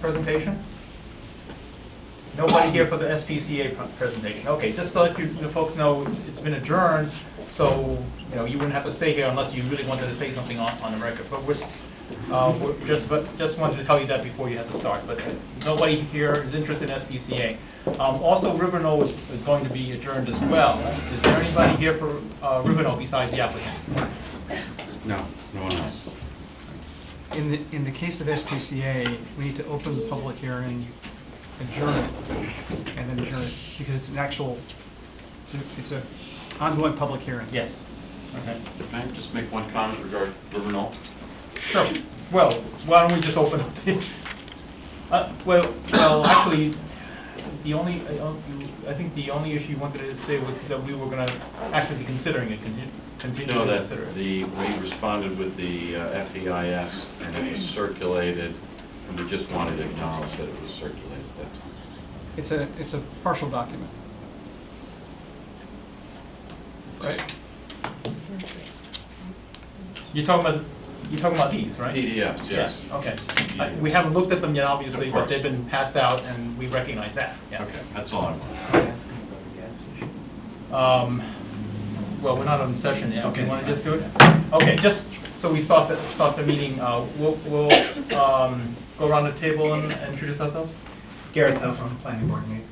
presentation? Nobody here for the SPCA presentation? Okay, just to let the folks know, it's been adjourned, so, you know, you wouldn't have to stay here unless you really wanted to say something on the record. But we're just wanted to tell you that before you had to start. But nobody here is interested in SPCA. Also, Rivernoe is going to be adjourned as well. Is there anybody here for Rivernoe besides the applicant? No, no one else. In the case of SPCA, we need to open the public hearing, adjourn it, and then adjourn it, because it's an actual, it's a ongoing public hearing. Yes. Okay. Can I just make one comment regarding Rivernoe? Sure. Well, why don't we just open up the, well, actually, the only, I think the only issue you wanted to say was that we were going to actually be considering it, continue No, to that consider it. we responded with the FEIS, and it was circulated, and we just wanted to acknowledge that it was circulated. That's all. It's a partial document. Right? You're talking about these, right? PDFs, yes. Yeah, okay. We haven't looked at them yet, obviously, Of but course. they've been passed out, and we recognize that. Yeah. Okay, that's all I wanted. Well, we're not on session yet. Okay. You want to just do it? Okay, just so we start the meeting, we'll go around the table and introduce ourselves. Garrett from the planning board member.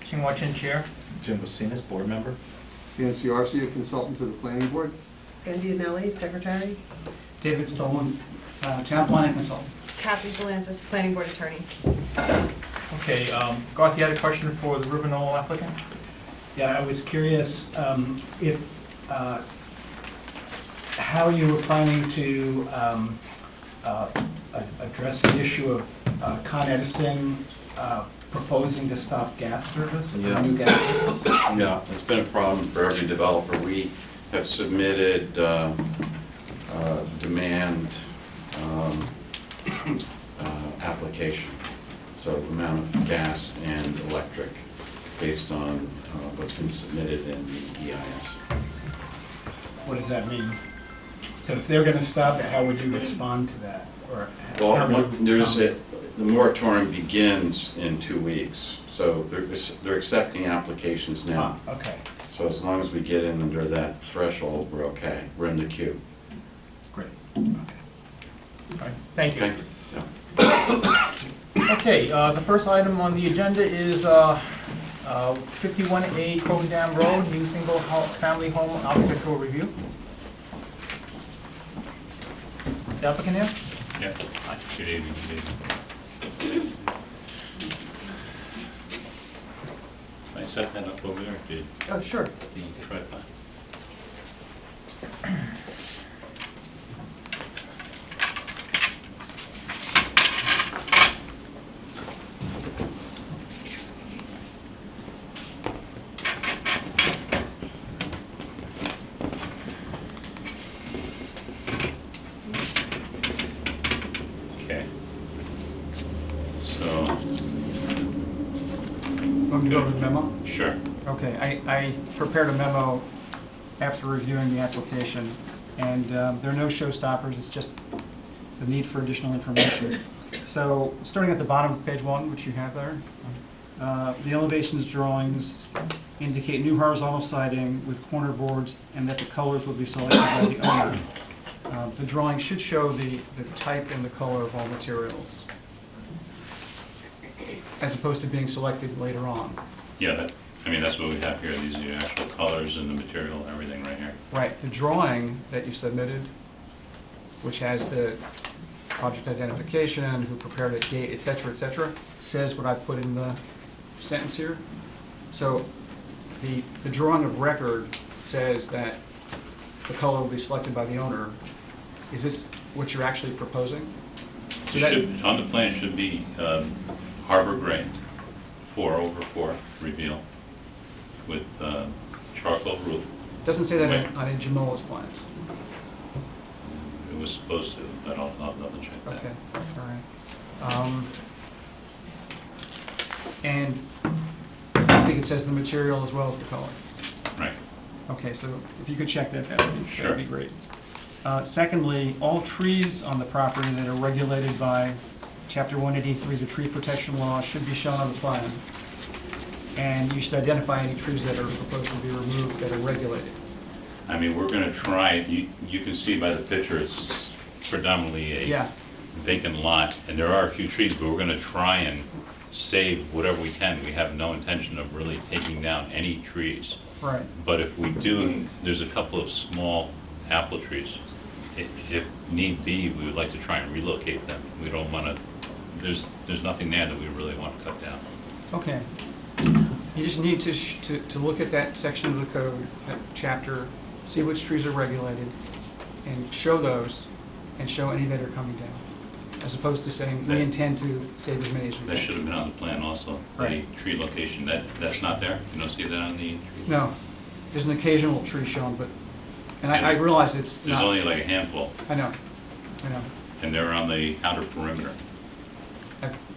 Ching-Hua Chen, Chair. Jim Bosinas, board member. Nancy Arcia, consultant to the planning board. Sandy Anelli, secretary. David Stolen, town planning consultant. Kathy Delancis, planning board attorney. Okay, Garth, you had a question for the Rivernoe applicant? Yeah, I was curious if, how you were planning to address the issue of Con Edison proposing to stop gas service, Yeah. new gas service. Yeah, it's been a problem for every developer. We have submitted demand application, so the amount of gas and electric based on what's been submitted in the EIS. What does that mean? So if they're gonna stop it, how would you respond to that? Or how Well, would you there's comment? the moratorium begins in 2 weeks, so they're accepting applications now. Okay, So as long as we get in under that threshold, we're okay. We're in the queue. great, okay. All right, thank you. Okay? Yeah. Okay, the first item on the agenda is 51A Croton Dam Road, new single-family home architectural review. Is the applicant here? Yeah. Good evening. Good evening. I set that up over there, did Oh, sure. the tripod. Okay. So, Want me to go over the memo? sure. Okay, I prepared a memo after reviewing the application, and there are no showstoppers, it's just the need for additional information. So, starting at the bottom of page 1, which you have there, the elevations drawings indicate new horizontal siding with corner boards, and that the colors will be selected by the owner. The drawing should show the type and the color of all materials, as opposed to being selected later on. Yeah, that's what we have here. These are the actual colors and the material and everything right here. Right, the drawing that you submitted, which has the project identification, who prepared it, date, et cetera, says what I put in the sentence here. So the drawing of record says that the color will be selected by the owner. Is this what you're actually proposing? So that- On the plan should be Harbor Gray, 4/4 reveal with charcoal roof. Doesn't say that on Jamola's plans. It was supposed to, but I'll double check that. Okay, all right. And I think it says the material as well as the color. Right. Okay, so if you could check that, that would Sure. be great. Secondly, all trees on the property that are regulated by Chapter 183, the tree protection law, should be shown on the plan. And you should identify any trees that are proposed to be removed that are regulated. I mean, we're gonna try, you can see by the picture, it's predominantly a Yeah, vacant lot, and there are a few trees, but we're gonna try and save whatever we can. We have no intention of really taking down any trees. right. But if we do, there's a couple of small apple trees. If need be, we would like to try and relocate them. We don't wanna, there's nothing there that we really want to cut down. Okay. You just need to look at that section of the code, that chapter, see which trees are regulated, and show those, and show any that are coming down, as opposed to saying, we intend to save as many as we That can. should have been on the plan also, the Right. tree location. That's not there? You don't see that on the tree? No, there's an occasional tree shown, but, and I realize it's There's not, only like a handful, I know, and they're on the outer perimeter.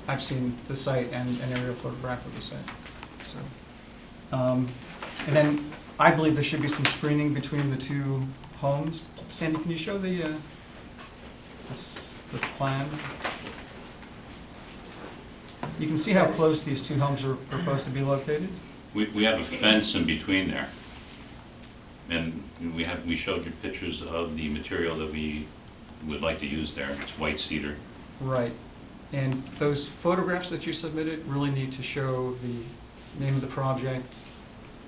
I've seen the site and an aerial photograph of the site, so. And then, I believe there should be some screening between the two homes. Sandy, can you show the plan? You can see how close these two homes are proposed to be located? We have a fence in between there. And we showed you pictures of the material that we would like to use there. It's white cedar. Right. And those photographs that you submitted really need to show the name of the project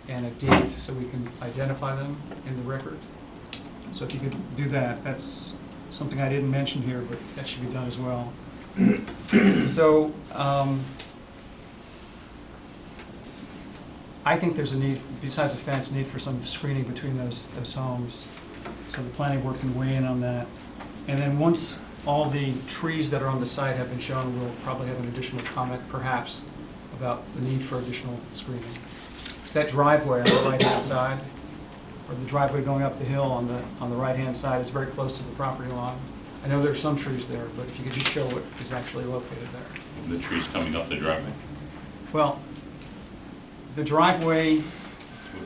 and a date so we can identify them in the record. So if you could do that, that's something I didn't mention here, but that should be done as well. So, I think there's a need, besides the fence, need for some screening between those homes. So the planning board can weigh in on that. And then once all the trees that are on the site have been shown, we'll probably have an additional comment, perhaps, about the need for additional screening. That driveway on the right-hand side, or the driveway going up the hill on the right-hand side, is very close to the property line. I know there are some trees there, but if you could just show what is actually located there. The trees coming up the driveway. Well, the driveway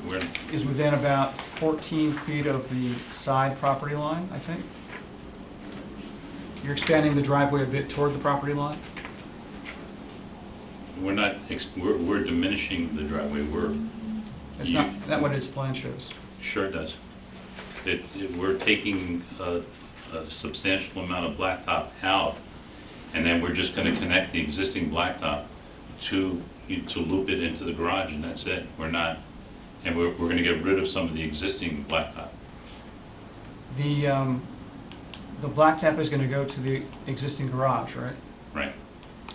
We're, is within about 14 feet of the side property line, I think. You're expanding the driveway a bit toward the property line? we're not, we're diminishing the driveway. That's not what his plan shows. Sure does. We're taking a substantial amount of blacktop out, and then we're just gonna connect the existing blacktop to loop it into the garage, and that's it. We're not, and we're gonna get rid of some of the existing blacktop. The blacktop is going to go to the existing garage, right? Right.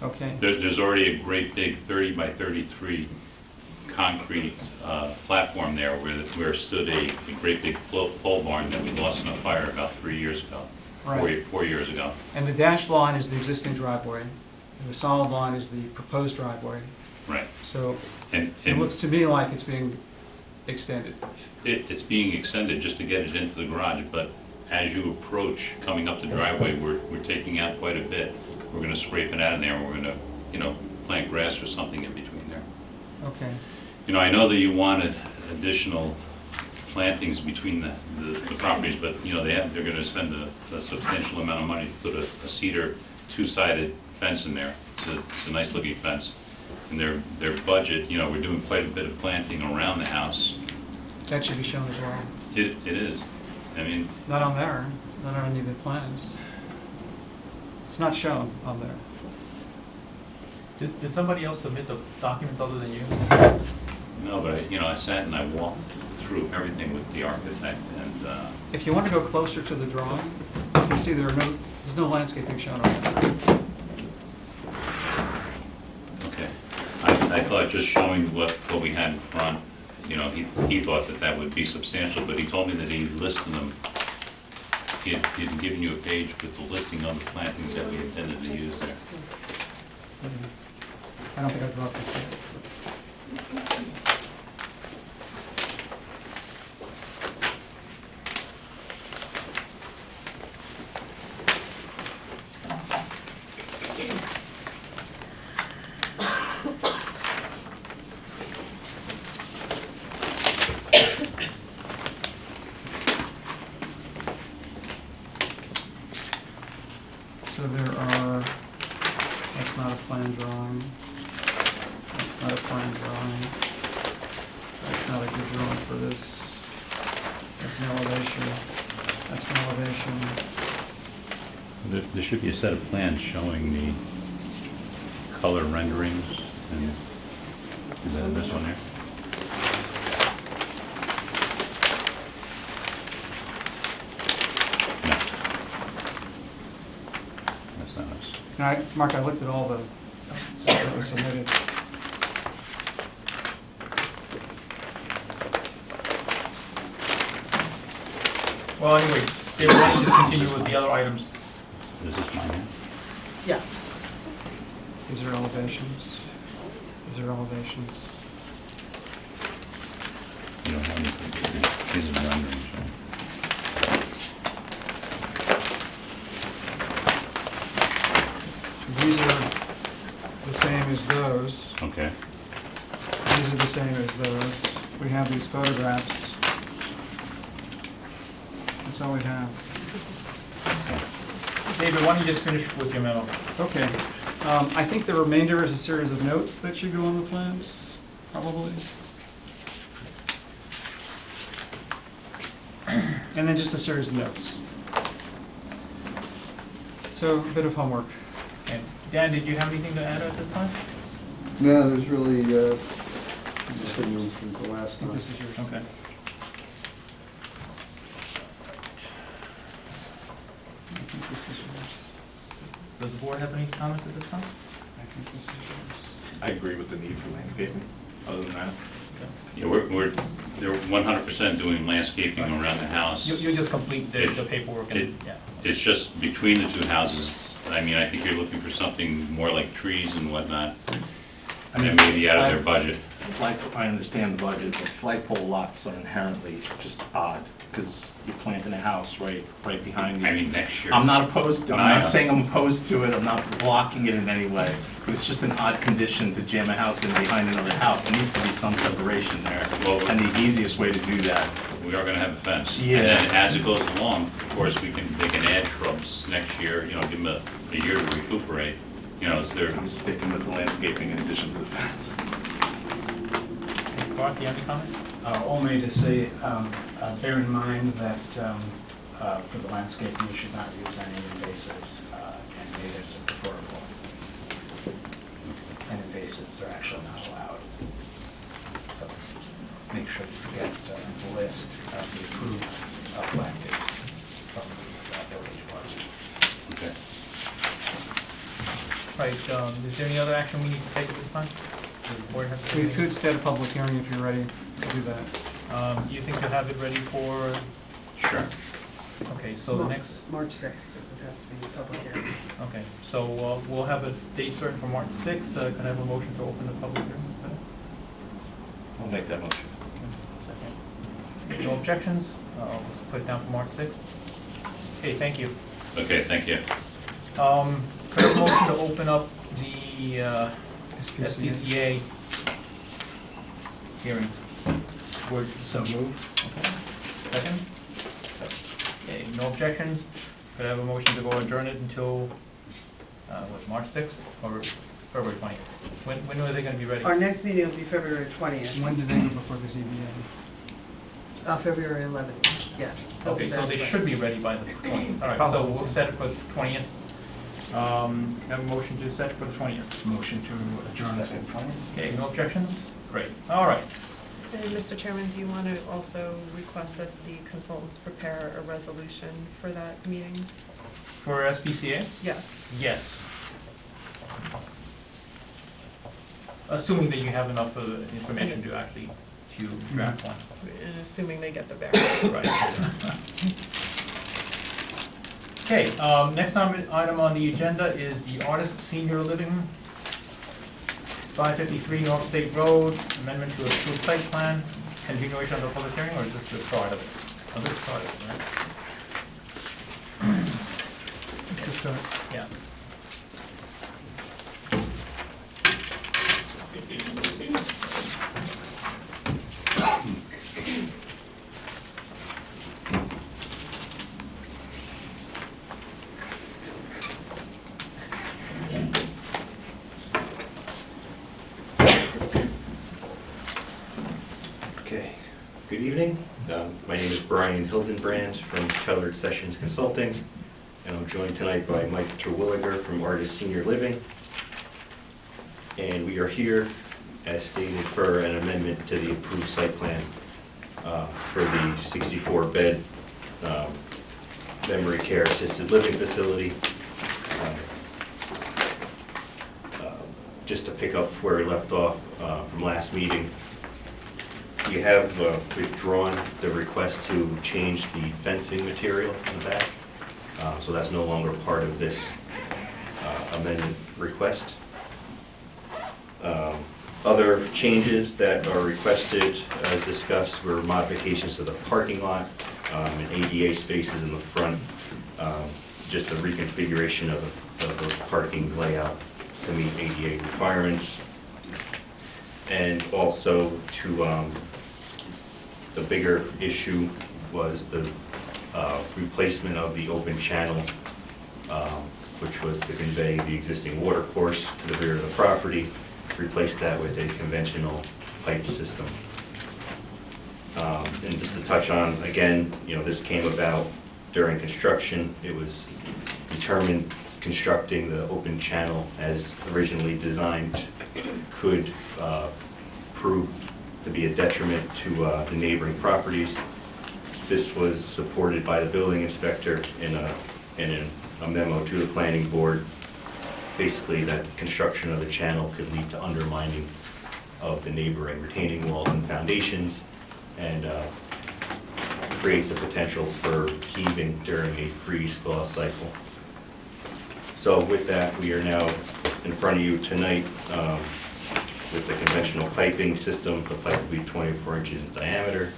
Okay. There's already a great big 30 by 33 concrete platform there where stood a great big pole barn that we lost in a fire about 3 years ago, Right. 4 years ago. And the dashed line is the existing driveway, and the solid line is the proposed driveway. Right. So And it looks to me like it's being extended. it's being extended just to get it into the garage, but as you approach coming up the driveway, we're taking out quite a bit. We're gonna scrape it out of there, and we're gonna, plant grass or something in between there. Okay. I know that you wanted additional plantings between the properties, but, they're gonna spend a substantial amount of money to put a cedar two-sided fence in there. It's a nice looking fence. And their budget, we're doing quite a bit of planting around the house. That should be shown as well. It is. I mean, Not on there, not on any of the plans. It's not shown on there. Did somebody else submit the documents other than you? no, but I sat and I walked through everything with the architect, and If you want to go closer to the drawing, you can see there's no landscaping shown on there. okay. I thought just showing what we had in front, he thought that would be substantial, but he told me that he listed them. He had given you a page with the listing of the plantings that we intended to use there. I don't think I brought this in. So there are a plan drawing. That's not a plan drawing. That's not a good drawing for this. That's an elevation. That's an elevation. There should be a set of plans showing the color renderings, and is that this one here? No. That's not us. And Mark, I looked at all the stuff that was submitted. Well, anyway, David, why don't you just continue with the other items? Is this mine here? Yeah. These are elevations. These are elevations. You don't have anything. These are renderings, right? These are the same as those. Okay. These are the same as those. We have these photographs. That's all we have. David, why don't you just finish with your memo? Okay. I think the remainder is a series of notes that should go on the plans, probably. And then just a series of notes. So, a bit of homework. And Dan, did you have anything to add at this time? No, there's really, just removed from the last I think time. this is yours. Okay. I think this is yours. Does the board have any comments at this time? I think this is yours. I agree with the need for landscaping, other than that. Yeah, they're 100% doing landscaping around the house. You just complete the paperwork and, yeah. It's just between the two houses. I mean, I think you're looking for something more like trees and whatnot, and then maybe out of their budget. I understand the budget, but flagpole lots are inherently just odd, because you're planting a house right behind you. I mean, next year. I'm not opposed, I'm I know. not saying I'm opposed to it, I'm not blocking it in any way, but it's just an odd condition to jam a house in behind another house. There needs to be some separation there, Well, and the easiest way to do that. We are gonna have a fence. Yeah. And then as it goes along, of course, they can add shrubs next year, give them a year to recuperate. Is there, I'm sticking with the landscaping in addition to the fence. Garth, do you have any comments? Only to say, bear in mind that for the landscaping, you should not use any invasives, and natives are preferable. And invasives are actually not allowed. So make sure you get the list of the approved plantings from the village board. okay. Right, is there any other action we need to take at this time? Does the board have to take We any- could set a public hearing if you're ready to do that. Do you think you'll have it ready for, Sure. okay, so the next, March 6th, it would have to be a public hearing. okay, so we'll have a date certain for March 6th. Can I have a motion to open the public hearing? I'll make that motion. Second. No objections? Let's put it down for March 6th. Okay, thank you. Okay, thank you. Could I have a motion to open up the SPCA hearing? Word so moved. Okay. Second? Okay, no objections? Could I have a motion to go adjourn it until, March 6th or February 20th? When are they gonna be ready? Our next meeting will be February 20th, When did they go before the ZBA? February 11th, yes. Okay, so they should be ready by the 20th. All right, so we'll set it for the 20th. Have a motion to set for the 20th. Motion to adjourn at 20. Okay, no objections? Great, all right. And Mr. Chairman, do you want to also request that the consultants prepare a resolution for that meeting? For SPCA? Yes. Yes. Assuming that you have enough information to actually to draft one. And assuming they get the variance. Right. Okay, next item on the agenda is the Artist Senior Living, 553 North State Road, amendment to approved site plan, continuation of the public hearing, or is this the start of it? Oh, this is the start of it, right? It's a start. Yeah. Good evening. My name is Brian Hildenbrand from Keller Sessions Consulting, and I'm joined tonight by Mike Terwilliger from Artis Senior Living. And we are here, as stated, for an amendment to the approved site plan for the 64-bed memory care assisted living facility. Just to pick up where we left off from last meeting, we have withdrawn the request to change the fencing material in the back. So that's no longer part of this amendment request. Other changes that are requested, as discussed, were modifications to the parking lot and ADA spaces in the front, just a reconfiguration of the parking layout to meet ADA requirements. And also to, the bigger issue was the replacement of the open channel, which was to convey the existing water course to the rear of the property, replace that with a conventional pipe system. And just to touch on, again, this came about during construction. It was determined constructing the open channel as originally designed could prove to be a detriment to the neighboring properties. This was supported by the building inspector in a memo to the planning board, basically that construction of the channel could lead to undermining of the neighboring retaining walls and foundations, and creates a potential for heaving during a freeze-thaw cycle. So with that, we are now in front of you tonight with the conventional piping system. The pipe will be 24 inches in diameter.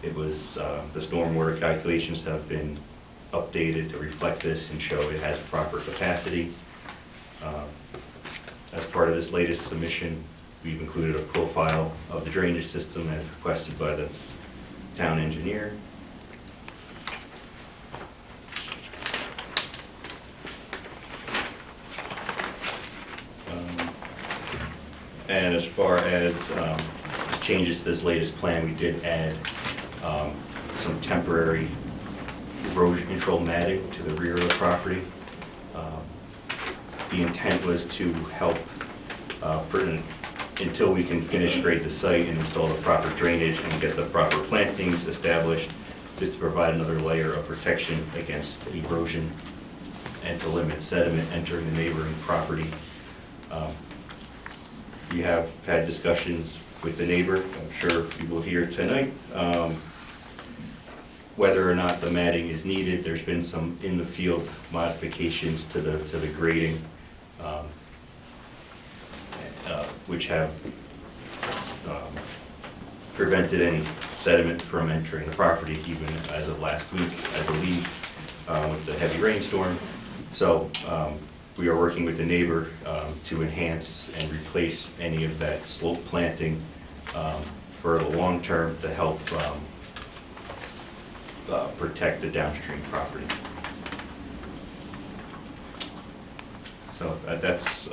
It was, the stormwater calculations have been updated to reflect this and show it has proper capacity. As part of this latest submission, we've included a profile of the drainage system as requested by the town engineer. And as far as changes to this latest plan, we did add some temporary erosion control matting to the rear of the property. The intent was to help until we can finish grade the site and install the proper drainage and get the proper plantings established, just to provide another layer of protection against erosion and to limit sediment entering the neighboring property. We have had discussions with the neighbor, I'm sure you will hear tonight, whether or not the matting is needed. There's been some in the field modifications to the grading, which have prevented any sediment from entering the property, even as of last week, I believe, with the heavy rainstorm. So we are working with the neighbor to enhance and replace any of that slope planting for the long term to help protect the downstream property. So that's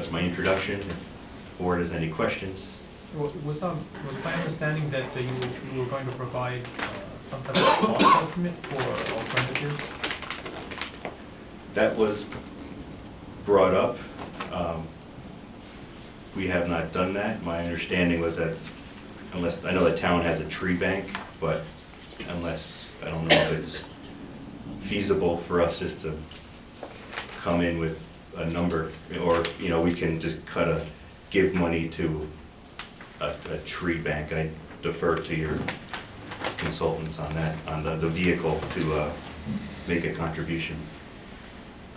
my introduction. If the board has any questions. Was my understanding that you were going to provide some type of cost estimate for alternatives? That was brought up. We have not done that. My understanding was that unless, I know the town has a tree bank, but unless, I don't know if it's feasible for us just to come in with a number, or, we can just give money to a tree bank. I defer to your consultants on that, on the vehicle to make a contribution.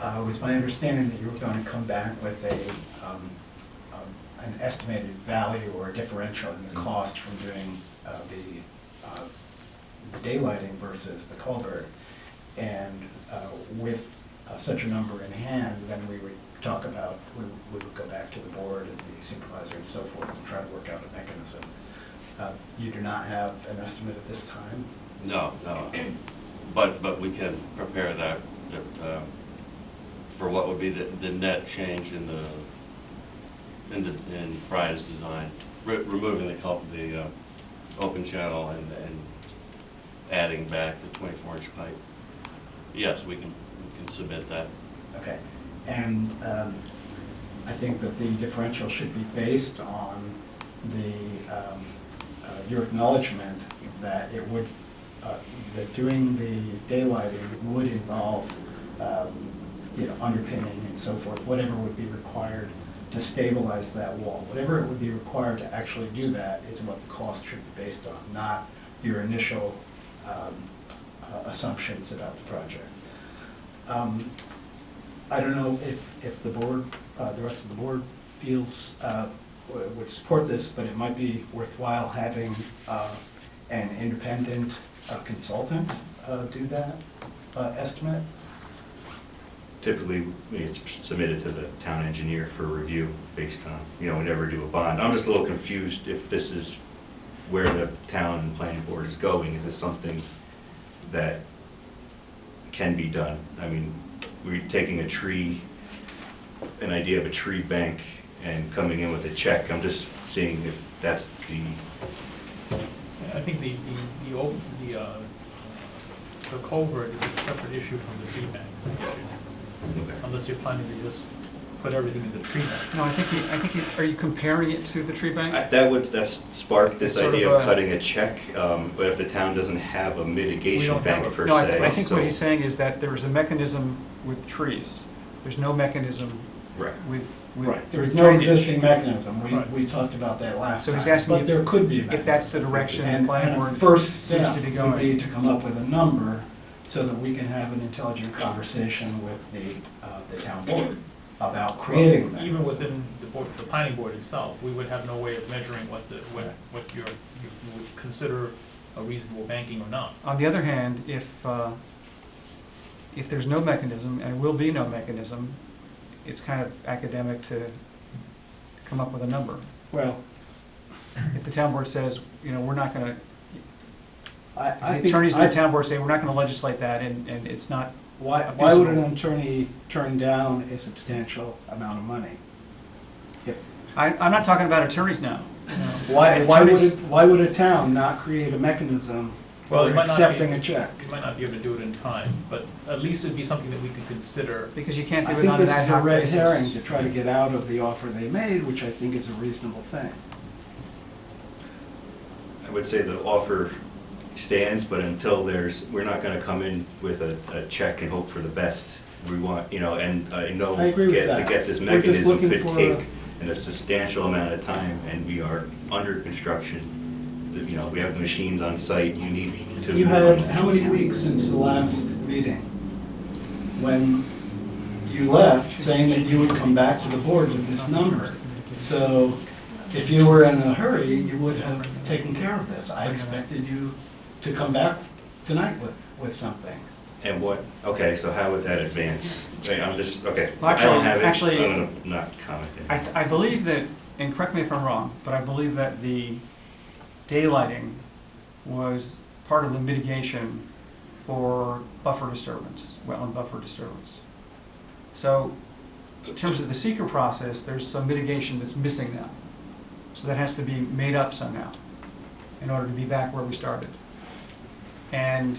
It was my understanding that you were going to come back with an estimated value or a differential in the cost from doing the daylighting versus the culvert. And with such a number in hand, then we would talk about, we would go back to the board and the supervisor and so forth and try to work out a mechanism. You do not have an estimate at this time? No, but we can prepare that for what would be the net change in Brian's design, removing the open channel and adding back the 24-inch pipe. Yes, we can submit that. Okay, and I think that the differential should be based on your acknowledgement that it would, that doing the daylighting would involve, underpinning and so forth, whatever would be required to stabilize that wall. Whatever it would be required to actually do that is what the cost should be based on, not your initial assumptions about the project. I don't know if the board, the rest of the board feels, would support this, but it might be worthwhile having an independent consultant do that estimate. Typically, it's submitted to the town engineer for review based on, we never do a bond. I'm just a little confused if this is where the town and planning board is going. Is this something that can be done? I mean, we're taking a tree, an idea of a tree bank and coming in with a check. I'm just seeing if that's the, I think the culvert is a separate issue from the tree bank issue, unless you're planning to just put everything in the tree bank. No, I think, are you comparing it to the tree bank? that's sparked this It's sort idea of of a- cutting a check, but if the town doesn't have a We mitigation don't have bank a- per se. No, I think what so- he's saying is that there is a mechanism with trees. There's no mechanism Right. with There's no drainage. existing mechanism. Right. We talked about that last So time. he's asking But there could be a if that's the mechanism. direction the And planning a board first seems step to be would be going. to come up with a number so that we can have an intelligent conversation with the town board about creating that. Even within the planning board itself, we would have no way of measuring what you would consider a reasonable banking or not. On the other hand, if there's no mechanism, and will be no mechanism, it's kind of academic to come up with a number. Well, If the town board says, we're not gonna, I the think. attorneys in the town board say, we're not gonna legislate that, and it's not, Why feasible. would an attorney turn down a substantial amount of money? I'm not talking about attorneys now. Why Attorneys- would a town not create a mechanism Well, for it might not be- accepting a check? You might not be able to do it in time, but at least it'd be something that we could consider. Because you can't I do it think on an this ad is a hoc red basis. herring to try to get out of the offer they made, which I think is a reasonable thing. I would say the offer stands, but until we're not gonna come in with a check and hope for the best. We want, and I know I agree with to that. get this We're just mechanism looking could for take a substantial amount of time, and we are under construction. We have the machines on site, you need to. You had how many weeks since the last meeting? When you left saying that you would come back to the board with this number. So if you were in a hurry, you would have taken care of this. I expected you to come back tonight with something. And okay, so how would that advance? I'm just, okay. Well, I don't have it, actually- I'm not commenting. I believe that, and correct me if I'm wrong, but I believe that the daylighting was part of the mitigation for buffer disturbance, wetland buffer disturbance. So in terms of the seeker process, there's some mitigation that's missing now. So that has to be made up somehow in order to be back where we started. And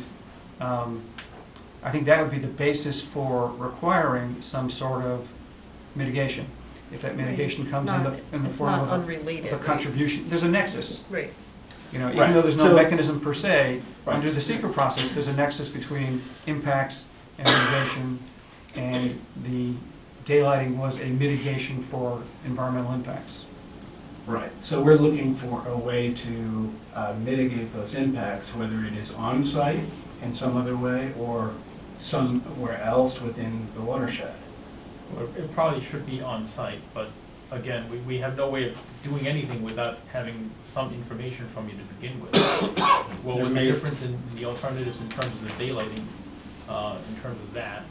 I think that would be the basis for requiring some sort of mitigation. If that mitigation It's comes not- in the it's form not of unrelated, a right? contribution, there's a nexus. Right. Even Right. though there's no So- mechanism per se, Right. under the secret process, there's a nexus between impacts and mitigation, and the daylighting was a mitigation for environmental impacts. Right, so we're looking for a way to mitigate those impacts, whether it is on-site in some other way or somewhere else within the watershed. Or it probably should be on site, but again, we have no way of doing anything without having some information from you to begin with. What There was the may- difference in the alternatives in terms of the daylighting, in terms of that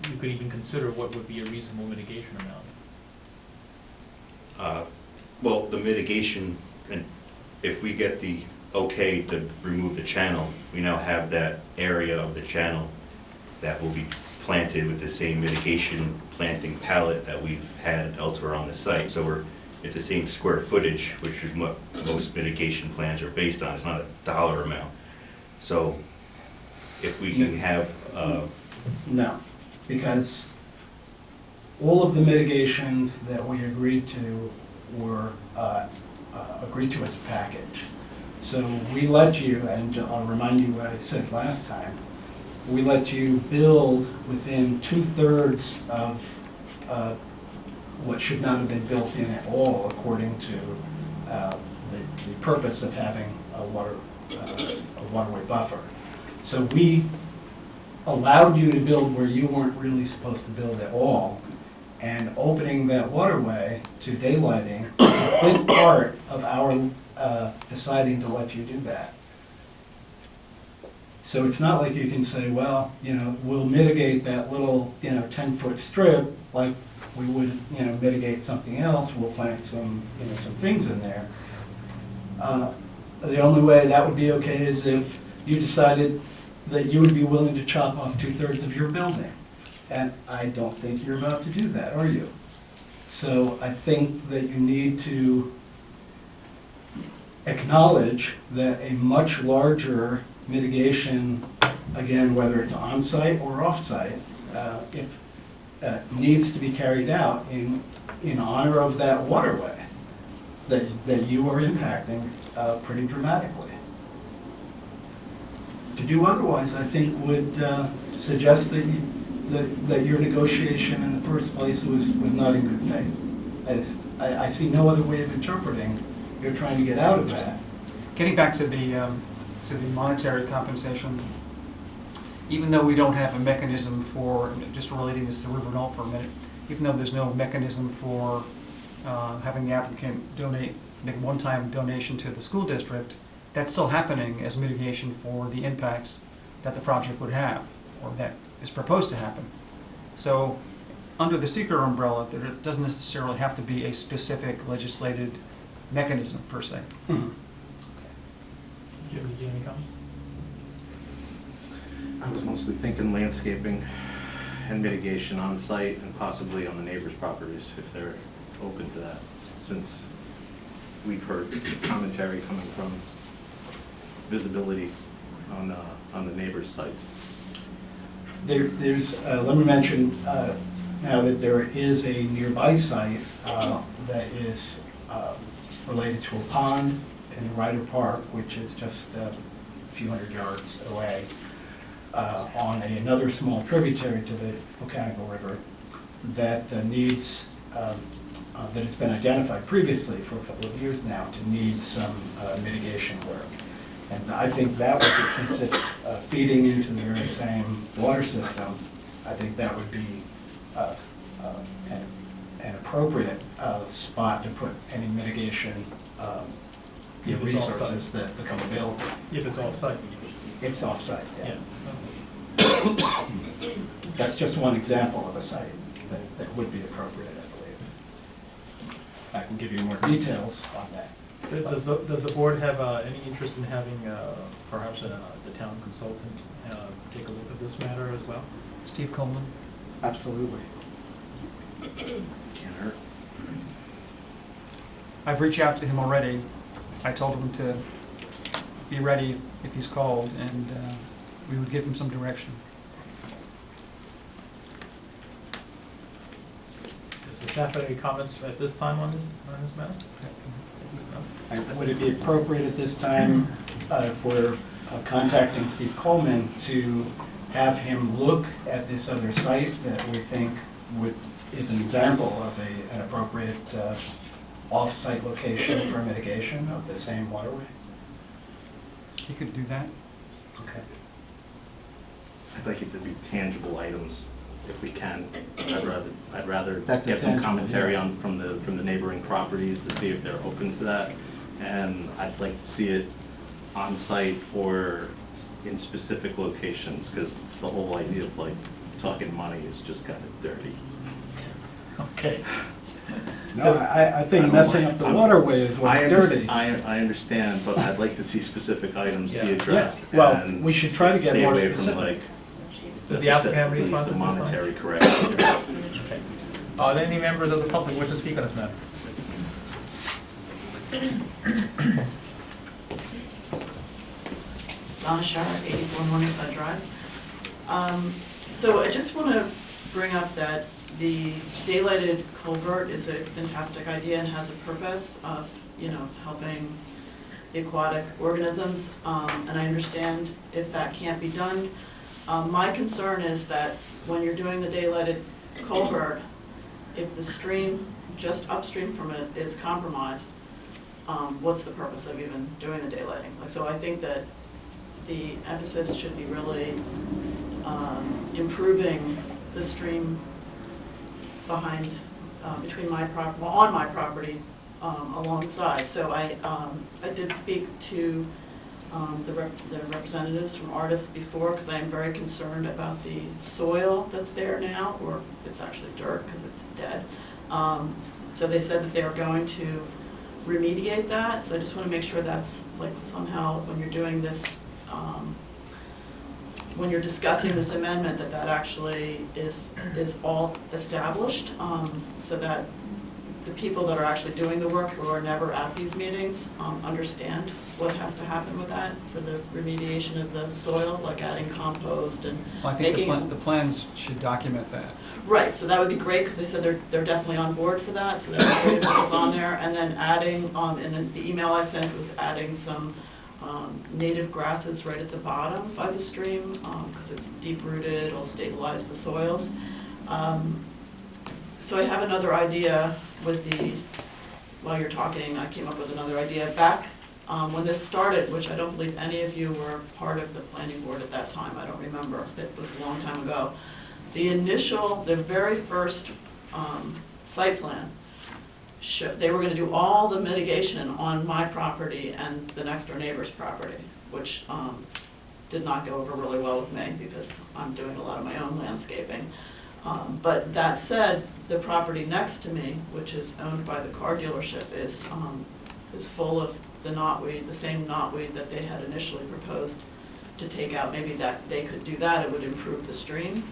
you could even consider what would be a reasonable mitigation amount? Well, the mitigation, and if we get the okay to remove the channel, we now have that area of the channel that will be planted with the same mitigation planting palette that we've had elsewhere on the site. So we're it's the same square footage, which is what most mitigation plans are based on, it's not a dollar amount. So if we can have, No, because all of the mitigations that we agreed to were agreed to as a package. So we let you, and I'll remind you what I said last time, we let you build within 2/3 of what should not have been built in at all, according to the purpose of having a waterway buffer. So we allowed you to build where you weren't really supposed to build at all, and opening that waterway to daylighting is a big part of our deciding to let you do that. So it's not like you can say, well, you know, we'll mitigate that little, 10-foot strip like we would, mitigate something else, we'll plant some, some things in there. The only way that would be okay is if you decided that you would be willing to chop off 2/3 of your building. And I don't think you're about to do that, are you? So I think that you need to acknowledge that a much larger mitigation, again, whether it's on-site or off-site, if needs to be carried out in honor of that waterway that you are impacting pretty dramatically. To do otherwise, I think, would suggest that your negotiation in the first place was not in good faith. I see no other way of interpreting you're trying to get out of that. Getting back to the monetary compensation, even though we don't have a mechanism for, just relating this to River Knoll for a minute, even though there's no mechanism for having the applicant make a one-time donation to the school district, that's still happening as mitigation for the impacts that the project would have, or that is proposed to happen. So under the seeker umbrella, there doesn't necessarily have to be a specific legislated mechanism per se. Do you have any comments? I was mostly thinking landscaping and mitigation on site and possibly on the neighbors' properties if they're open to that, since we've heard commentary coming from visibility on the neighbors' sites. Let me mention now that there is a nearby site that is related to a pond in Ryder Park, which is just a few hundred yards away, on another small tributary to the Mechanical River that needs, that has been identified previously for a couple of years now to need some mitigation work. And I think that would be, since it's feeding into the very same water system, I think that would be an appropriate spot to put any mitigation If it's resources that become available. If it's off-site. It's off-site, yeah. Yeah. That's just one example of a site that would be appropriate, I believe. I can give you more details on that. Does the board have any interest in having perhaps the town consultant take a look at this matter as well? Steve Coleman? Absolutely. Can't hurt. I've reached out to him already. I told him to be ready if he's called, and we would give him some direction. Does the staff have any comments at this time on this matter? Would it be appropriate at this time, if we're contacting Steve Coleman, to have him look at this other site that we think is an example of an appropriate off-site location for mitigation of the same waterway? He could do that. Okay. I'd like it to be tangible items if we can. I'd rather That's get some tangible, commentary yeah. on from the neighboring properties to see if they're open to that. And I'd like to see it on site or in specific locations, because the whole idea of like talking money is just kind of dirty. Okay. No, I think messing up the waterway is what's dirty. I understand, but I'd like to see specific items Yeah. be addressed. Yeah, well, and we should try to get more Stay away from specific. like Does the applicant have any response the at this time? monetary correction. Okay. Are there any members of the public wish to speak on this matter? Donna Shara, 84 Morningside Drive. So I just want to bring up that the daylighted culvert is a fantastic idea and has a purpose of, helping the aquatic organisms, and I understand if that can't be done. My concern is that when you're doing the daylighted culvert, if the stream just upstream from it is compromised, what's the purpose of even doing the daylighting? So I think that the emphasis should be really improving the stream behind, between my on my property, alongside. So I did speak to the representatives from Artis before, because I am very concerned about the soil that's there now, or it's actually dirt because it's dead. So they said that they are going to remediate that, so I just want to make sure that's like somehow when you're doing this, when you're discussing this amendment, that actually is all established, so that the people that are actually doing the work, who are never at these meetings, understand what has to happen with that for the remediation of the soil, like adding compost and Well, I think making. the plans should document that. Right, so that would be great, because they said they're definitely on board for that, so that's great if it was on there. And then adding, and then the email I sent was adding some native grasses right at the bottom by the stream, because it's deep rooted, it'll stabilize the soils. So I have another idea with while you're talking, I came up with another idea. Back when this started, which I don't believe any of you were part of the planning board at that time, I don't remember, it was a long time ago. The very first site plan, they were gonna do all the mitigation on my property and the next door neighbor's property, which did not go over really well with me because I'm doing a lot of my own landscaping. But that said, the property next to me, which is owned by the car dealership, is full of the knotweed, the same knotweed that they had initially proposed to take out. Maybe that they could do that, it would improve the stream.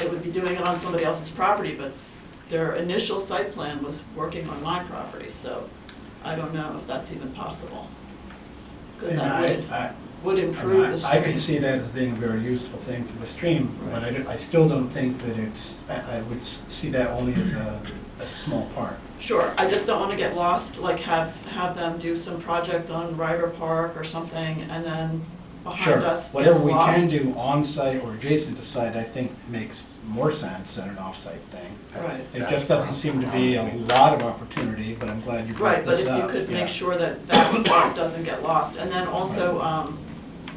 It would be doing it on somebody else's property, but their initial site plan was working on my property, so I don't know if that's even possible. Because that would improve the stream. I can see that as being a very useful thing for the stream, but I still don't think that I would see that only as a small part. Sure, I just don't want to get lost, like have them do some project on Ryder Park or something, and then behind us gets lost. Whatever we can do on-site or adjacent to site, I think makes more sense than an off-site thing. Right. It just doesn't seem to be a lot of opportunity, but I'm glad you brought this up. Right, but if you could make sure that that part doesn't get lost. And then also,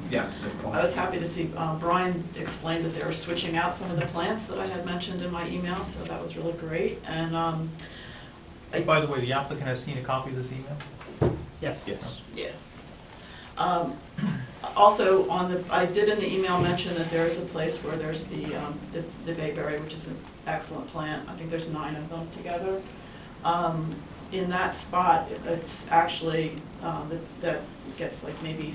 yeah, good point. I was happy to see Brian explained that they were switching out some of the plants that I had mentioned in my email, so that was really great. And Hey, by the way, the applicant has seen a copy of this email? Yes. yeah. Also, I did in the email mention that there is a place where there's the bayberry, which is an excellent plant. I think there's 9 of them together. In that spot, it's actually, that gets like maybe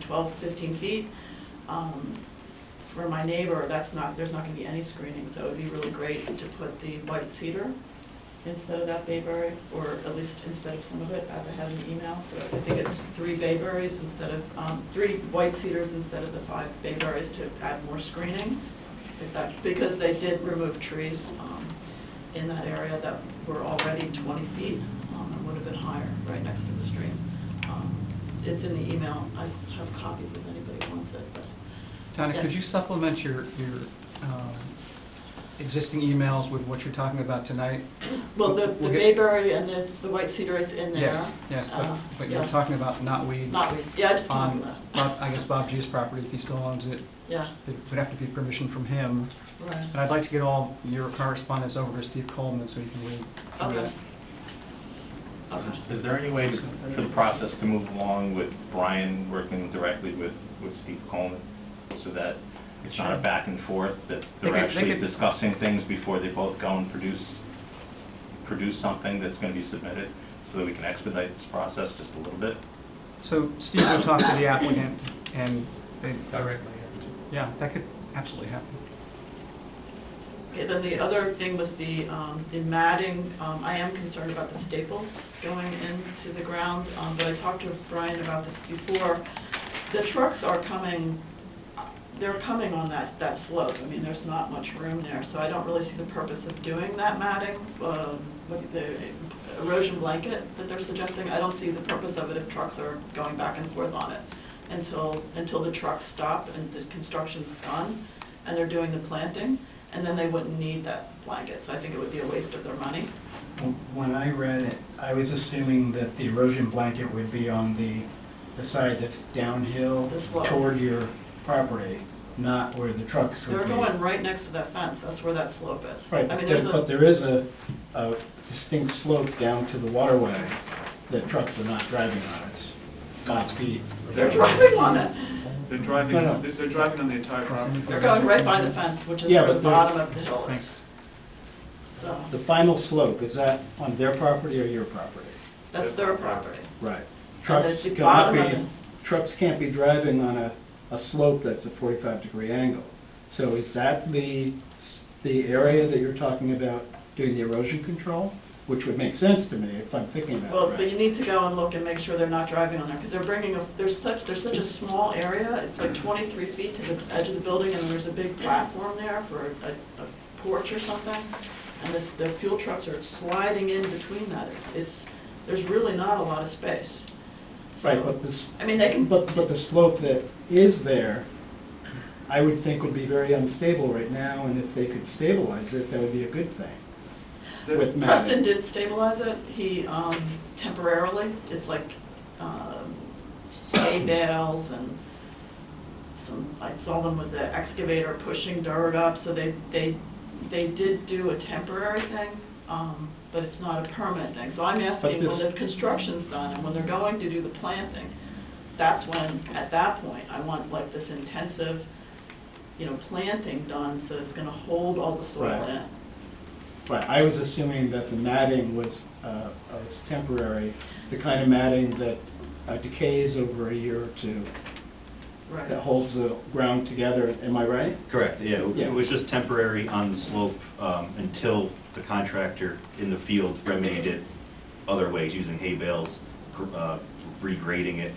12, 15 feet. For my neighbor, there's not gonna be any screening, so it'd be really great to put the white cedar instead of that bayberry, or at least instead of some of it, as I had in the email. So I think it's 3 bayberries instead of, 3 white cedars instead of the 5 bayberries to add more screening. Because they did remove trees in that area that were already 20 feet and would have been higher right next to the stream. It's in the email. I have copies if anybody wants it. But Donna, could yes. you supplement your existing emails with what you're talking about tonight? Well, the We'll get- bayberry and the white cedar is in there. Yes, but you're yeah. talking about knotweed. Knotweed, yeah, I just came up On, with that. I guess Bob G's property, if he still owns it, Yeah, it would have to be permission from him. right. And I'd like to get all your correspondence over to Steve Coleman so he can read through Okay. that. Okay. Is there any way for the process to move along with Brian working directly with Steve Coleman, so that it's not a back and forth, that They they're could- actually discussing things before they both go and produce something that's gonna be submitted, so that we can expedite this process just a little bit? So Steve will talk to the applicant and they, Directly. yeah, that could absolutely happen. Okay, then the other thing was the matting. I am concerned about the staples going into the ground, but I talked to Brian about this before. The trucks are coming, they're coming on that slope. I mean, there's not much room there, so I don't really see the purpose of doing that matting. The erosion blanket that they're suggesting, I don't see the purpose of it if trucks are going back and forth on it until the trucks stop and the construction's done and they're doing the planting, and then they wouldn't need that blanket, so I think it would be a waste of their money. When I read it, I was assuming that the erosion blanket would be on the side that's downhill The slope. toward your property, not where the trucks would They're be. going right next to that fence, that's where that slope is. Right, I mean, there's but there is a distinct slope down to the waterway that trucks are not driving on. It's 5 feet. They're driving on it. They're driving, No, no. they're driving on the entire property. They're going right by the fence, which is Yeah, where the but there's- bottom of the hill is. So, The final slope, is that on their property or your property? that's their property. Right. And Trucks the cannot bottom of be, it- trucks can't be driving on a slope that's a 45-degree angle. So is that the area that you're talking about doing the erosion control? Which would make sense to me if I'm thinking about Well, it but right. you need to go and look and make sure they're not driving on there, because they're bringing there's such a small area, it's like 23 feet to the edge of the building, and there's a big platform there for a porch or something, and the fuel trucks are sliding in between that, there's really not a lot of space. So, Right, but this, I mean, they can, but the slope that is there, I would think would be very unstable right now, and if they could stabilize it, that would be a good thing. The- With Preston matting. did stabilize it, he, temporarily, it's like, hay bales and I saw them with the excavator pushing dirt up, so they did do a temporary thing, but it's not a permanent thing. So I'm asking, when this- the construction's done and when they're going to do the planting, that's when, at that point, I want like this intensive, planting done, so it's gonna hold all the soil Right. in. Right, I was assuming that the matting was temporary, the kind of matting that decays over a year or two, Right. that holds the ground together, am I right? Correct, yeah, Yeah. it was just temporary on the slope until the contractor in the field remedied it other ways, using hay bales, regrading it.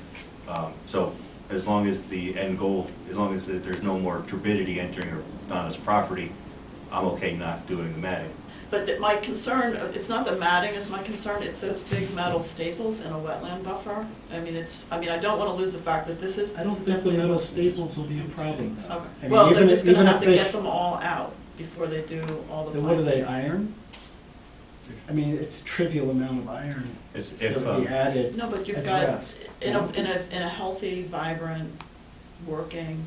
So as long as the end goal, as long as there's no more turbidity entering Donna's property, I'm okay not doing the matting. But my concern, it's not the matting is my concern, it's those big metal staples in a wetland buffer. I mean, I don't wanna lose the fact that this is I don't think the definitely. metal staples will be a problem. though. Okay, I mean, well, they're even just if- gonna even have if to they- get them all out before they do all the Then what do planting. they, iron? I mean, it's a trivial amount of iron If, that would be added No, but you've as got, rest. in a healthy, vibrant, working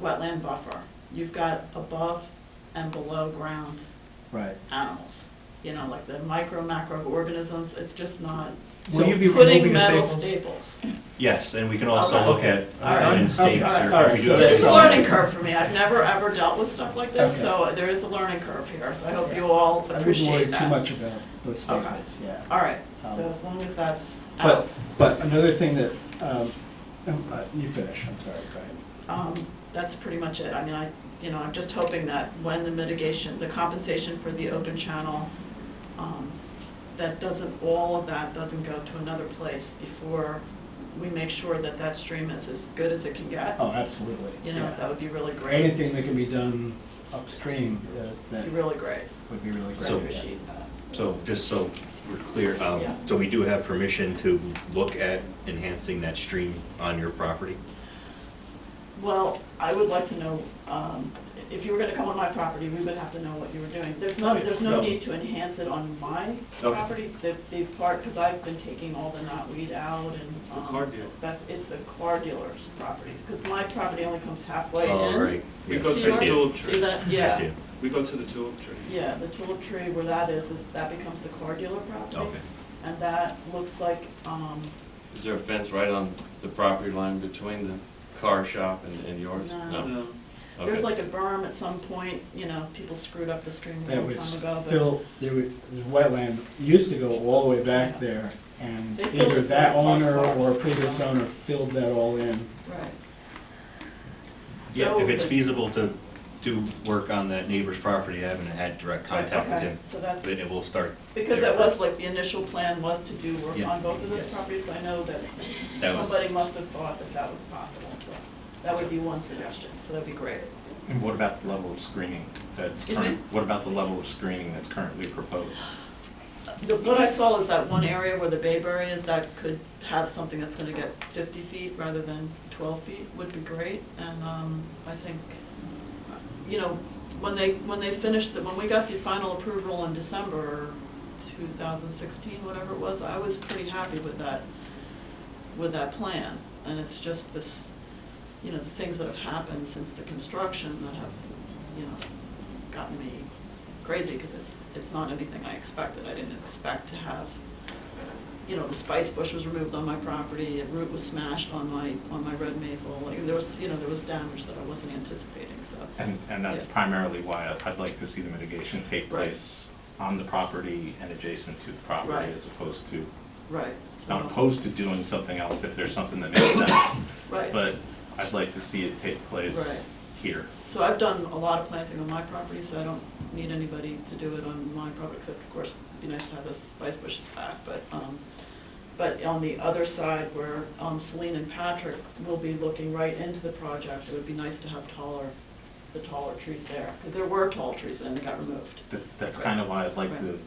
wetland buffer, you've got above and below ground Right. animals. Like the micro, macro organisms, it's just not. Will you be Putting removing the metal staples? staples. yes, and we can also Okay. look at All right. wooden stakes Okay. or All right. we do So have It's a that's- learning curve for me. I've never, ever dealt with stuff like this, Okay. so there is a learning curve here, so I hope you all I wouldn't worry appreciate that. too much about the staples, yeah. All right, so Um, as long as that's But, out. but another thing that, you finish, I'm sorry, go ahead. That's pretty much it. I mean, I'm just hoping that when the mitigation, the compensation for the open channel, all of that doesn't go to another place before we make sure that that stream is as good as it can get. Oh, absolutely, yeah. That would be really great. Anything that can be done upstream, that Be really great. would be really I great. So- appreciate that. So, just so we're clear, Yeah. so we do have permission to look at enhancing that stream on your property? Well, I would like to know, if you were gonna come on my property, we would have to know what you were doing. There's no No. need to enhance it on my Okay. property, the part, because I've been taking all the knotweed out and. It's the car dealer. It's the car dealer's property, because my property only comes halfway in. Oh, right. We Yes, go See to the yours? tulip See tree. that? I see Yeah, it. We go to the tulip tree. yeah, the tulip tree where that is that becomes the car dealer property. Okay. And that looks like, Is there a fence right on the property line between the car shop and yours? No. No. there's Okay. like a berm at some point, people screwed up the stream a That long was time ago, but. filled, there was wetland, used to go all the way back there, and They filled either it that with owner cars. or a previous owner filled that all in. Right. Yeah, So if it's the- feasible to do work on that neighbor's property. I haven't had direct contact with Okay, him, so that's- but it will start. Because there that was first. like, the initial plan was to do work Yeah. on both of those Yeah. properties, I know that That was- somebody must have thought that that was possible, so that would be one suggestion, so that'd be great. And what about the level of screening that's Excuse me? what about the level of screening that's currently proposed? What I saw is that one area where the bayberry is, that could have something that's gonna get 50 feet rather than 12 feet would be great, and I think, you know, when they finished, when we got the final approval in December 2016, whatever it was, I was pretty happy with that plan, and it's just this, you know, the things that have happened since the construction that have, you know, gotten me crazy, because it's not anything I expected. I didn't expect to have, you know, the spice bush was removed on my property, a root was smashed on my red maple, like, there was, you know, there was damage that I wasn't anticipating, so. And that's Yeah. primarily why I'd like to see the mitigation take Right. place on the property and adjacent to the property, Right. as opposed to, Right, so. not opposed to doing something else if there's something that makes sense. Right. But I'd like to see it take place Right. here. So I've done a lot of planting on my property, so I don't need anybody to do it on my property, except of course, it'd be nice to have the spice bushes back, but on the other side where Celine and Patrick will be looking right into the project, it would be nice to have the taller trees there, because there were tall trees and they got removed. That's kind of why I'd like to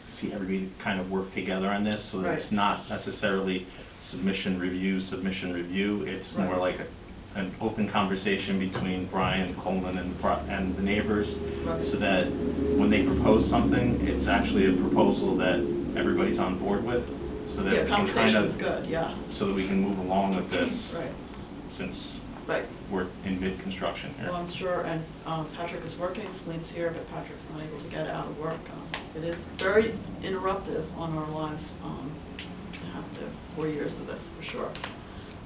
see everybody kind of work together on this, so that it's Right. not necessarily submission, review, it's more Right. like an open conversation between Brian Coleman and the neighbors, Right. so that when they propose something, it's actually a proposal that everybody's on board with, so that Yeah, we can kind conversation's of, good, yeah, so that we can move along with this, right, since right. we're in mid-construction here. Well, I'm sure, and Patrick is working, Celine's here, but Patrick's not able to get out of work. It is very interruptive on our lives to have to, 4 years of this, for sure.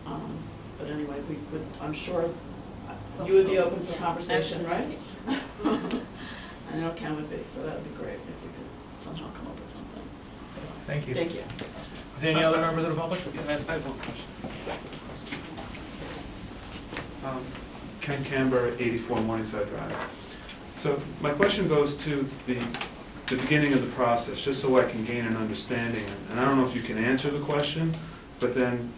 But anyway, we would, I'm sure you would be open for conversation, right? I know Ken would be, so that would be great if we could somehow come up with something. So, Thank you. Thank you. Is there any other members of the public? Yeah, I have one question. Ken Camber, 84 Morningside Drive. So my question goes to the beginning of the process, just so I can gain an understanding. And I don't know if you can answer the question, but then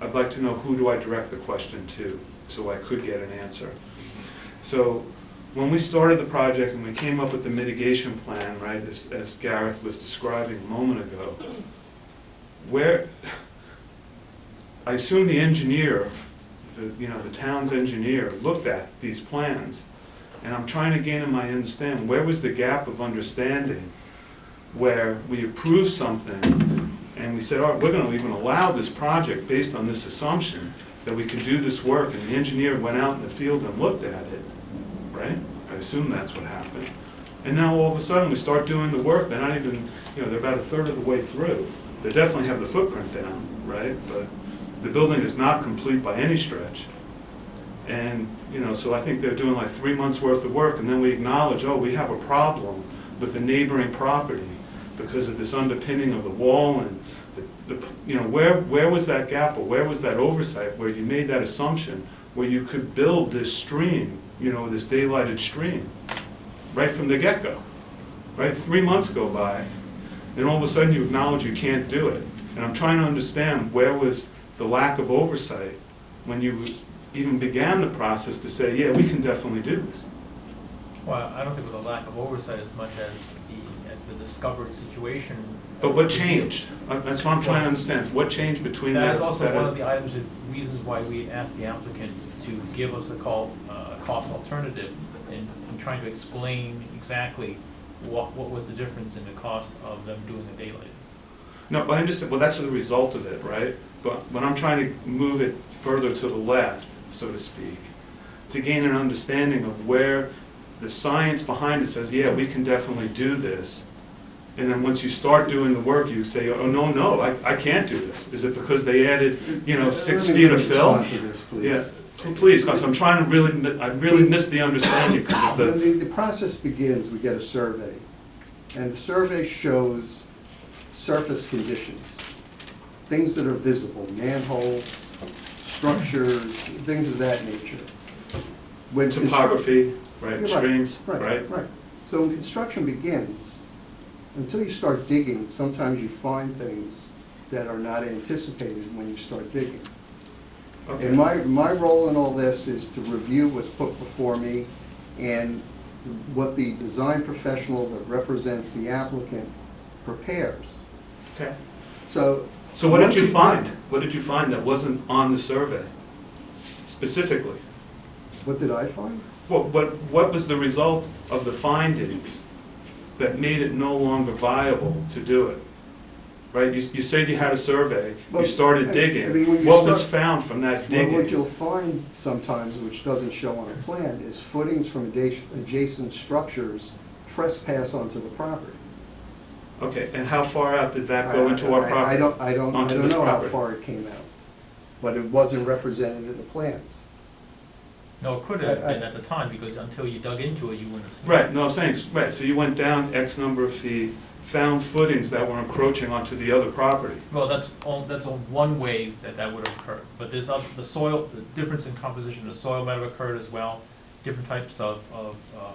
I'd like to know who do I direct the question to, so I could get an answer. So when we started the project and we came up with the mitigation plan, right, as Gareth was describing a moment ago, I assume the engineer, the town's engineer, looked at these plans, and I'm trying to gain in my understanding, where was the gap of understanding where we approved something and we said, all right, we're going to even allow this project based on this assumption that we can do this work, and the engineer went out in the field and looked at it, right? I assume that's what happened. And now all of a sudden we start doing the work, they're not even, they're about a third of the way through. They definitely have the footprint down, right? But the building is not complete by any stretch. And, so I think they're doing like 3 months worth of work, and then we acknowledge, oh, we have a problem with the neighboring property because of this underpinning of the wall, and where was that gap, or where was that oversight where you made that assumption where you could build this stream, this daylighted stream, right from the get-go, right? 3 months go by, then all of a sudden you acknowledge you can't do it. And I'm trying to understand where was the lack of oversight when you even began the process to say, yeah, we can definitely do this. Well, I don't think it was a lack of oversight as much as the discovered situation. But what changed? That's what I'm trying to understand. What changed between that? That is also one of the items, reasons why we asked the applicant to give us a cost alternative in trying to explain exactly what was the difference in the cost of them doing the daylight. No, but I understand, well, that's the result of it, right? But when I'm trying to move it further to the left, so to speak, to gain an understanding of where the science behind it says, yeah, we can definitely do this. And then once you start doing the work, you say, oh, no, I can't do this. Is it because they added, 6 feet of fill? Let me respond to this, please. Yeah, please, because I'm trying to I really missed the understanding. 'Cause of When the process begins, we get a survey, and the survey shows surface conditions, things that are visible, manholes, structures, things of that nature. When Topography. right, You're streams, right? Right. So when construction begins, until you start digging, sometimes you find things that are not anticipated when you start digging. Okay. And my role in all this is to review what's put before me and what the design professional that represents the applicant prepares. Okay. So. So what did once you find? What did you find that wasn't on the survey, specifically? What did I find? What was the result of the findings that made it no longer viable to do it? Right, you said you had a survey, Well, you started I digging. mean, when you What was start- found from that Well, what digging? you'll find sometimes, which doesn't show on a plan, is footings from adjacent structures trespass onto the property. Okay, and how far out did that go into our property? I don't Onto this know how property? far it came out, but it wasn't represented in the plans. No, it could have been at the time, because until you dug into it, you wouldn't have seen it. Right, no, I'm saying, right, so you went down X number of feet, found footings that were encroaching onto the other property. Well, that's one way that would have occurred, but there's the soil, the difference in composition of soil might have occurred as well, different types of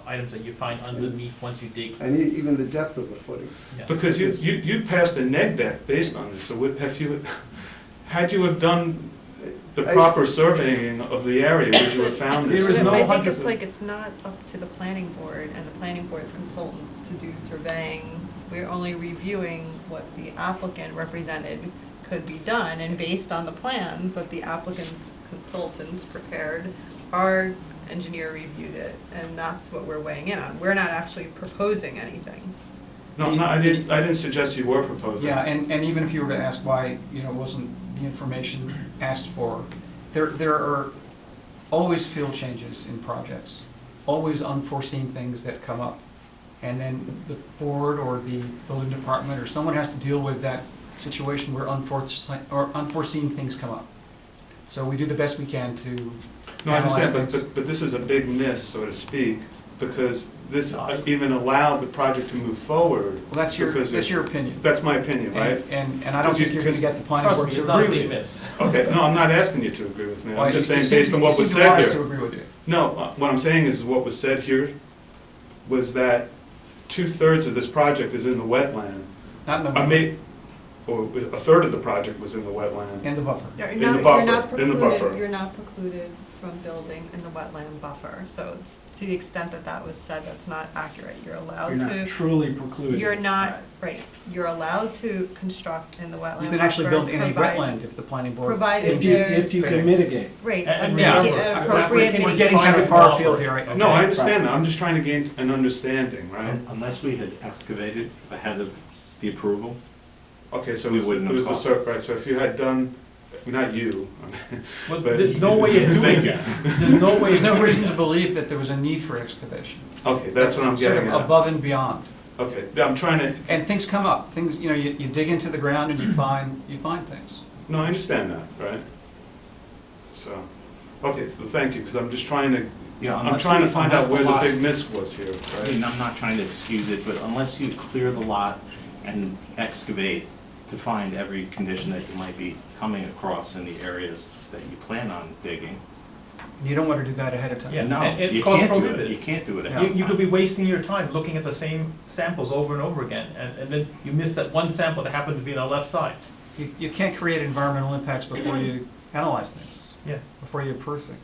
items that you find underneath once you dig. And even the depth of the footings. Yeah. Because you passed a neg deck based on this, so have you, had you have done the proper surveying of the area, would you have found this? There is no I think 100 it's like, it's not up to the planning board and the planning board's consultants to do surveying. We're only reviewing what the applicant represented could be done, and based on the plans that the applicant's consultants prepared, our engineer reviewed it, and that's what we're weighing in on. We're not actually proposing anything. No, I didn't suggest you were proposing. Yeah, and even if you were to ask why, wasn't the information asked for, there are always field changes in projects, always unforeseen things that come up. And then the board or the building department or someone has to deal with that situation where unforeseen things come up. So we do the best we can to No, I analyze understand, things. but this is a big miss, so to speak, because this No. even allowed the project to move forward. Well, that's your opinion. That's my opinion, right? And I don't think you're going to get the planning Trust board me, to it's not a agree big with you. miss. Okay, no, I'm not asking you to agree with me, Well, I'm just you saying seem- based on what was You seem to want said us to here. agree with you. No, what I'm saying is what was said here was that 2/3 of this project is in the wetland. Not in the, Or a third of the project was in the wetland. in the buffer. You're In the not buffer, in the buffer. precluded, you're not precluded from building in the wetland buffer. So to the extent that that was said, that's not accurate. You're allowed You're to. not truly precluded. You're not, right, you're allowed to construct in the wetland buffer. You can actually build in a provided- wetland if the planning board. Provided If you can mitigate. Right, And a remember, an I- appropriate we're We're getting kind of far afield here, right? No, I Okay. understand that, I'm just trying to gain an understanding, right? Unless we had excavated ahead of the approval, Okay, so We wouldn't it was have the caught this. right, so if you had done, not you, Well, but. there's no way of doing Thank you. that. There's no way. There's no of doing reason to that. believe that there was a need for excavation. Okay, that's what I'm sort getting of at. above and beyond. Okay, I'm trying to, And things come up, things, you dig into the ground and you find things. no, I understand that, right? So, okay, so thank you, because I'm just trying to, Yeah, I'm unless trying to we- find out unless where the lot- big miss was here, I mean, right? I'm not trying to excuse it, but unless you clear the lot and excavate to find every condition that you might be coming across in the areas that you plan on digging, You don't want to do that ahead of time. Yeah. no, and it's you cost can't do it. prohibitive. You can't do it ahead You, of you could be time. wasting your time looking at the same samples over and over again, and then you miss that one sample that happened to be on the left side. You can't create environmental impacts before you analyze things, Yeah. before you approve things.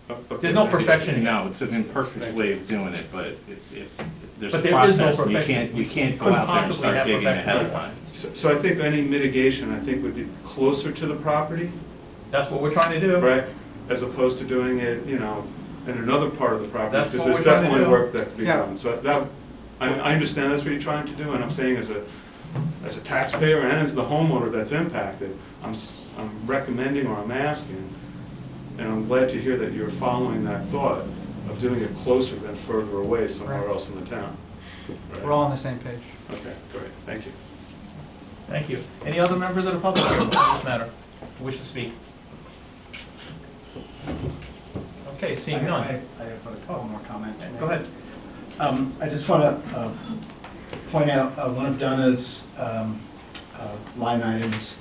Okay. There's no perfection in it. No, it's an imperfect way of doing it, but if there's a But there is no process, perfection. you can't go Couldn't out there and possibly start have digging perfection. ahead of time. So I think any mitigation, I think, would be closer to the property, That's what we're trying to do. right? As opposed to doing it, in another part of the property, That's because what there's we're trying to definitely do. work that could be Yeah. done. So that, I understand that's what you're trying to do, and I'm saying as a taxpayer and as the homeowner that's impacted, I'm recommending or I'm asking, and I'm glad to hear that you're following that thought of doing it closer than further away somewhere Right. else in the town. Right. We're all on the same page. Okay, great, thank you. Thank you. Any other members of the public here on this matter who wish to speak? Okay, seeing none. I have one more comment. Go ahead. I just want to point out, one of Donna's line items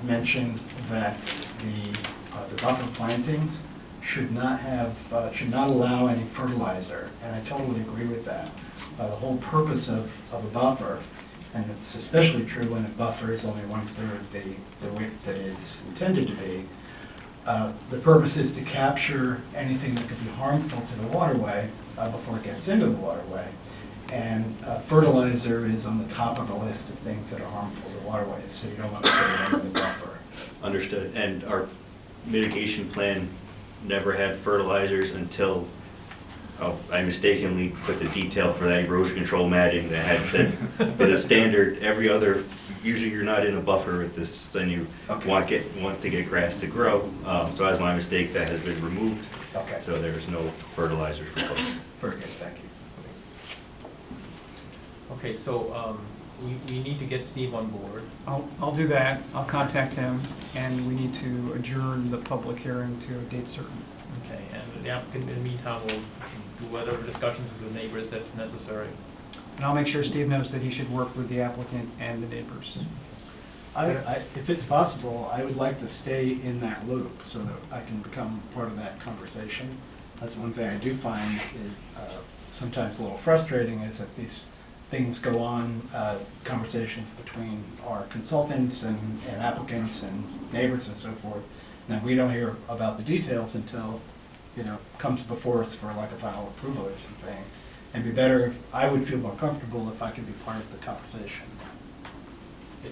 mentioned that the buffer plantings should not have, should not allow any fertilizer, and I totally agree with that. The whole purpose of a buffer, and it's especially true when a buffer is only 1/3 the width that is intended to be, the purpose is to capture anything that could be harmful to the waterway before it gets into the waterway. And fertilizer is on the top of the list of things that are harmful to waterways, so you don't want to put it under the buffer. Understood. And our mitigation plan never had fertilizers until I mistakenly put the detail for that erosion control matting that had said with a standard, every other, usually you're not in a buffer with this, then you Okay. want to get grass to grow. So as my mistake, that has been removed. Okay, So there's no fertilizers proposed. very good, thank you. Okay, so, we need to get Steve on board. I'll do that. I'll contact him, and we need to adjourn the public hearing to a date certain. Okay, and the applicant in the meantime will do whatever discussions with the neighbors that's necessary. And I'll make sure Steve knows that he should work with the applicant and the neighbors. If it's possible, I would like to stay in that loop so that I can become part of that conversation. That's one thing I do find is sometimes a little frustrating, is that these things go on, conversations between our consultants and applicants and neighbors and so forth, and we don't hear about the details until, comes before us for like a final approval or something. And be better if, I would feel more comfortable if I could be part of the conversation.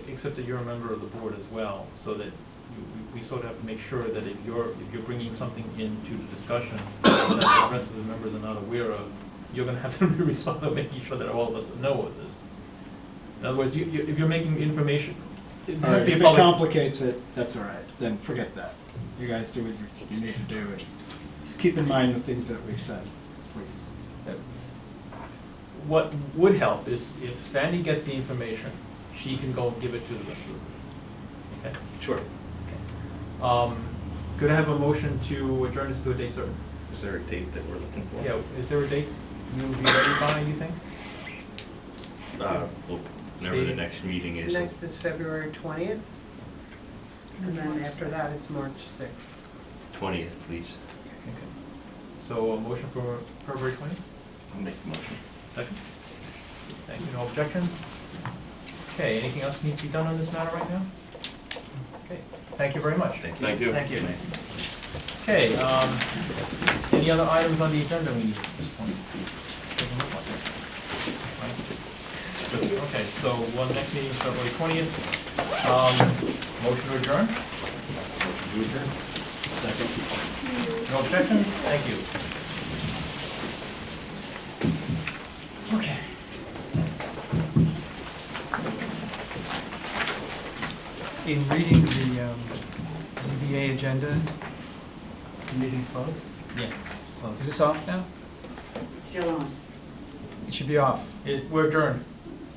Except that you're a member of the board as well, so that we sort of have to make sure that if you're bringing something into the discussion that the rest of the members are not aware of, you're gonna have to be responsible, making sure that all of us know of this. In other words, if you're making information, it has to be a If it public. complicates it, that's all right, then forget that. You guys do what you need to do, and just keep in mind the things that we've said, please. What would help is if Sandy gets the information, she can go and give it to the rest of the group. Okay? Sure. Could I have a motion to adjourn this to a date certain? Is there a date that we're looking for? Yeah, is there a date you will be ready by, you think? Well, whenever the next meeting is. Next is February 20th, and then after that, it's March 6th. 20th, please. Okay. So a motion for February 20th? I'll make the motion. Second? Thank you, no objections? Okay, anything else needs to be done on this matter right now? Okay, thank you very much. Thank Thank you. Thank you. Okay, any other items on the agenda we need at this point? Doesn't look like it. Okay, so next meeting is February 20th. Motion to adjourn? Second. No objections? Thank you. Okay. In reading the ZBA agenda, the meeting closed. Yes. Is this off now? It's still on. It should be off. We're adjourned.